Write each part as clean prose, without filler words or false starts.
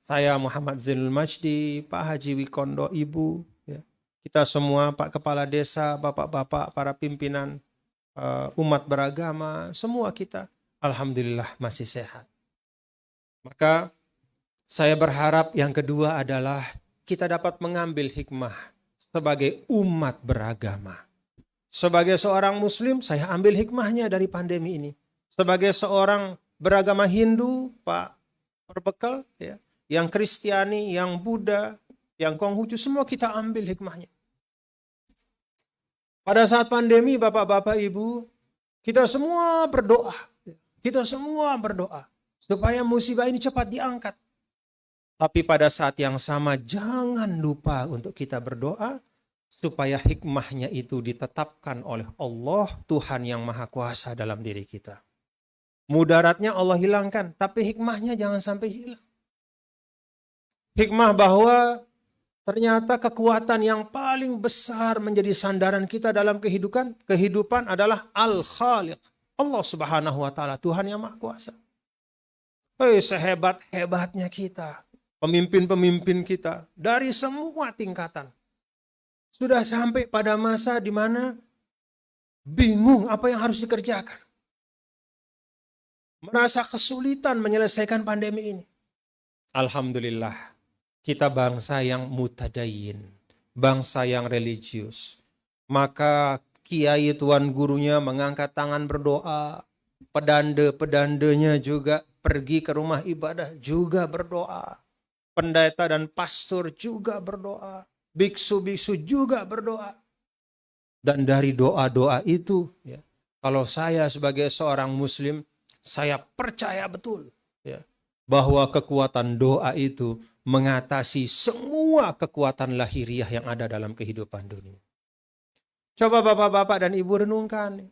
Saya Muhammad Zainul Majdi, Pak Haji Wikondo, Ibu, ya. Kita semua, Pak Kepala Desa, Bapak-bapak, para pimpinan umat beragama, semua kita, alhamdulillah masih sehat. Maka saya berharap yang kedua adalah kita dapat mengambil hikmah sebagai umat beragama. Sebagai seorang Muslim, saya ambil hikmahnya dari pandemi ini. Sebagai seorang beragama Hindu, Pak Perbekal, ya, yang Kristiani, yang Buddha, yang Konghucu, semua kita ambil hikmahnya. Pada saat pandemi, Bapak-bapak, Ibu, kita semua berdoa. Kita semua berdoa supaya musibah ini cepat diangkat. Tapi pada saat yang sama, jangan lupa untuk kita berdoa supaya hikmahnya itu ditetapkan oleh Allah, Tuhan yang Maha Kuasa dalam diri kita. Mudaratnya Allah hilangkan, tapi hikmahnya jangan sampai hilang. Hikmah bahwa ternyata kekuatan yang paling besar menjadi sandaran kita dalam kehidupan adalah Al-Khaliq. Allah Subhanahu wa taala, Tuhan yang Maha Kuasa. Sehebat-hebatnya kita, pemimpin-pemimpin kita dari semua tingkatan sudah sampai pada masa di mana bingung apa yang harus dikerjakan. Merasa kesulitan menyelesaikan pandemi ini. Alhamdulillah, kita bangsa yang mutadayin, bangsa yang religius. Maka kiai tuan gurunya mengangkat tangan berdoa, pedanda-pedandanya juga pergi ke rumah ibadah juga berdoa. Pendeta dan pastor juga berdoa, biksu-biksu juga berdoa. Dan dari doa-doa itu, ya, kalau saya sebagai seorang Muslim, saya percaya betul, ya, bahwa kekuatan doa itu mengatasi semua kekuatan lahiriah yang ada dalam kehidupan dunia. Coba bapak-bapak dan ibu renungkan.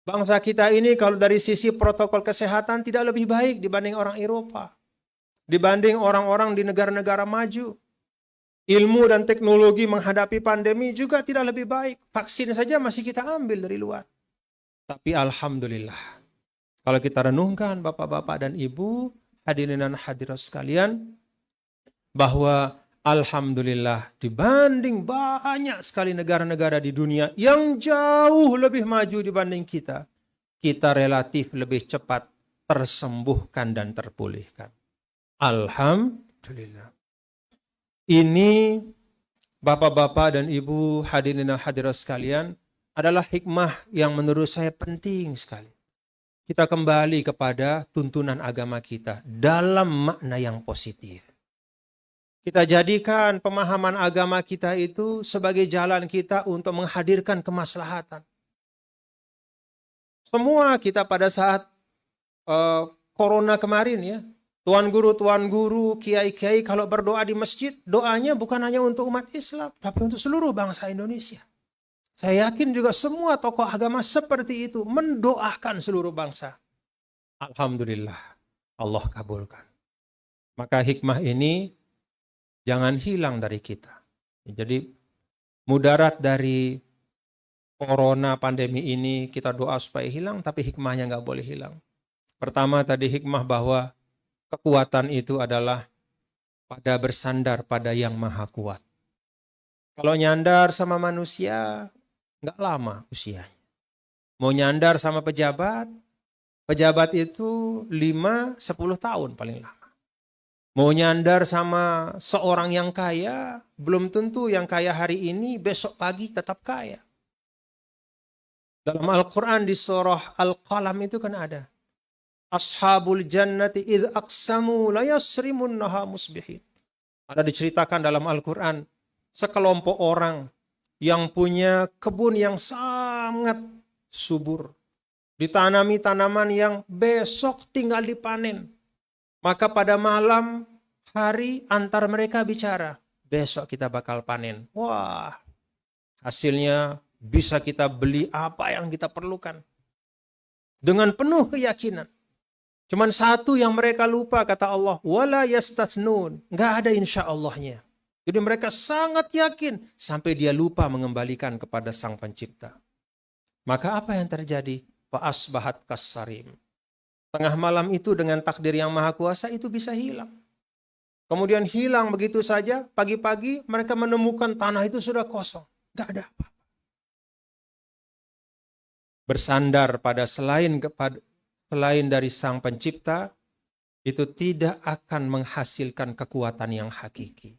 Bangsa kita ini kalau dari sisi protokol kesehatan tidak lebih baik dibanding orang Eropa. Dibanding orang-orang di negara-negara maju. Ilmu dan teknologi menghadapi pandemi juga tidak lebih baik. Vaksin saja masih kita ambil dari luar. Tapi alhamdulillah, kalau kita renungkan bapak-bapak dan ibu, hadirin dan hadirat sekalian, bahwa alhamdulillah dibanding banyak sekali negara-negara di dunia yang jauh lebih maju dibanding kita, kita relatif lebih cepat tersembuhkan dan terpulihkan. Alhamdulillah. Ini bapak-bapak dan ibu, hadirin dan hadirat sekalian, adalah hikmah yang menurut saya penting sekali. Kita kembali kepada tuntunan agama kita dalam makna yang positif. Kita jadikan pemahaman agama kita itu sebagai jalan kita untuk menghadirkan kemaslahatan. Semua kita pada saat corona kemarin, ya, tuan guru, kiai-kiai kalau berdoa di masjid, doanya bukan hanya untuk umat Islam, tapi untuk seluruh bangsa Indonesia. Saya yakin juga semua tokoh agama seperti itu mendoakan seluruh bangsa. Alhamdulillah, Allah kabulkan. Maka hikmah ini jangan hilang dari kita. Jadi mudarat dari corona pandemi ini kita doa supaya hilang, tapi hikmahnya nggak boleh hilang. Pertama tadi hikmah bahwa kekuatan itu adalah pada bersandar pada yang maha kuat. Kalau nyandar sama manusia, nggak lama usianya. Mau nyandar sama pejabat, pejabat itu 5-10 tahun paling lama. Mau nyandar sama seorang yang kaya, belum tentu yang kaya hari ini, besok pagi tetap kaya. Dalam Al-Quran di surah Al-Qalam itu kan ada. Ashabul jannati idh aqsamu la yasrimunnaha musbihin. Ada diceritakan dalam Al-Quran, sekelompok orang yang punya kebun yang sangat subur. Ditanami tanaman yang besok tinggal dipanen. Maka pada malam hari antar mereka bicara, besok kita bakal panen. Wah, hasilnya bisa kita beli apa yang kita perlukan. Dengan penuh keyakinan. Cuman satu yang mereka lupa, kata Allah, wala yastathnun. Nggak ada insya Allahnya. Jadi mereka sangat yakin sampai dia lupa mengembalikan kepada Sang Pencipta. Maka apa yang terjadi? Fa'asbahat kassarim. Tengah malam itu dengan takdir yang maha kuasa itu bisa hilang. kemudian hilang begitu saja. Pagi-pagi mereka menemukan tanah itu sudah kosong. Gak ada apa-apa. Bersandar pada selain dari Sang Pencipta, itu tidak akan menghasilkan kekuatan yang hakiki.